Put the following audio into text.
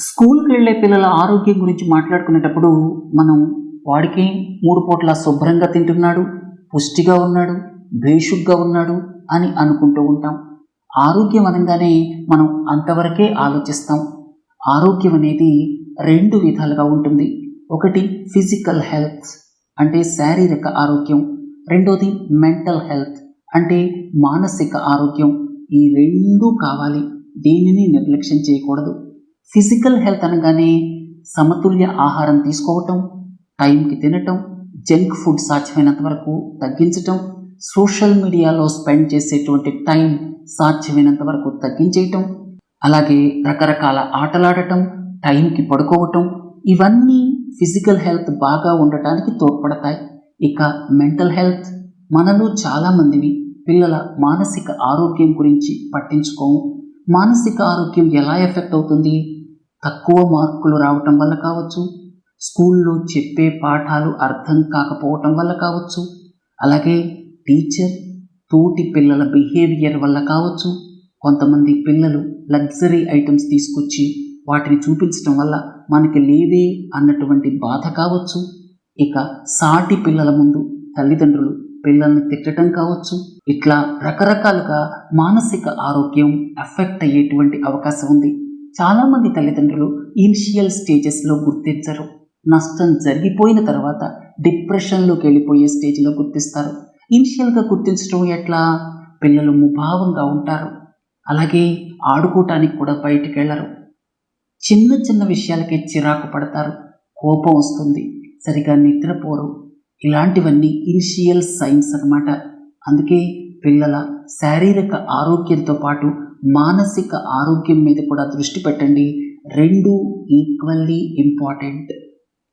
స్కూల్కి వెళ్ళే పిల్లల ఆరోగ్యం గురించి మాట్లాడుకునేటప్పుడు మనం వాడికి 3 పూట్ల శుభ్రంగా తింటున్నాడు, పుష్టిగా ఉన్నాడు, బేషుగ్గా ఉన్నాడు అని అనుకుంటూ ఉంటాం. ఆరోగ్యం అనగానే మనం అంతవరకే ఆలోచిస్తాం. ఆరోగ్యం అనేది 2 విధాలుగా ఉంటుంది. ఒకటి ఫిజికల్ హెల్త్ అంటే శారీరక ఆరోగ్యం, రెండోది మెంటల్ హెల్త్ అంటే మానసిక ఆరోగ్యం. ఈ 2 కావాలి, దేనిని నిర్లక్ష్యం చేయకూడదు. ఫిజికల్ హెల్త్ అనగానే సమతుల్య ఆహారం తీసుకోవటం, టైంకి తినటం, జంక్ ఫుడ్ సాధ్యమైనంత వరకు తగ్గించటం, సోషల్ మీడియాలో స్పెండ్ చేసేటువంటి టైం సాధ్యమైనంత వరకు తగ్గించేయటం, అలాగే రకరకాల ఆటలాడటం, టైంకి పడుకోవటం, ఇవన్నీ ఫిజికల్ హెల్త్ బాగా ఉండటానికి తోడ్పడతాయి. ఇక మెంటల్ హెల్త్, మనలో చాలామందివి పిల్లల మానసిక ఆరోగ్యం గురించి పట్టించుకోము. మానసిక ఆరోగ్యం ఎలా ఎఫెక్ట్ అవుతుంది? తక్కువ మార్కులు రావటం వల్ల కావచ్చు, స్కూల్లో చెప్పే పాఠాలు అర్థం కాకపోవటం వల్ల కావచ్చు, అలాగే టీచర్ తోటి పిల్లల బిహేవియర్ వల్ల కావచ్చు, కొంతమంది పిల్లలు లగ్జరీ ఐటమ్స్ తీసుకొచ్చి వాటిని చూపించడం వల్ల మనకి లేవే అన్నటువంటి బాధ కావచ్చు, ఇక సాటి పిల్లల ముందు తల్లిదండ్రులు పిల్లల్ని తిట్టడం కావచ్చు. ఇట్లా రకరకాలుగా మానసిక ఆరోగ్యం ఎఫెక్ట్ అయ్యేటువంటి అవకాశం ఉంది. చాలామంది తల్లిదండ్రులు ఇనిషియల్ స్టేజెస్లో గుర్తించరు, నష్టం జరిగిపోయిన తర్వాత డిప్రెషన్లోకి వెళ్ళిపోయే స్టేజ్లో గుర్తిస్తారు. ఇనిషియల్గా గుర్తించడం ఎట్లా? పిల్లలు ముభావంగా ఉంటారు, అలాగే ఆడుకోవటానికి కూడా బయటికి వెళ్ళరు, చిన్న చిన్న విషయాలకే చిరాకు పడతారు, కోపం వస్తుంది, సరిగా నిద్రపోరు. ఇలాంటివన్నీ ఇనిషియల్ సైన్స్ అన్నమాట. అందుకే పిల్లల శారీరక ఆరోగ్యంతో పాటు మానసిక ఆరోగ్యం మీద కూడా దృష్టి పెట్టండి. 2 ఈక్వల్లీ ఇంపార్టెంట్.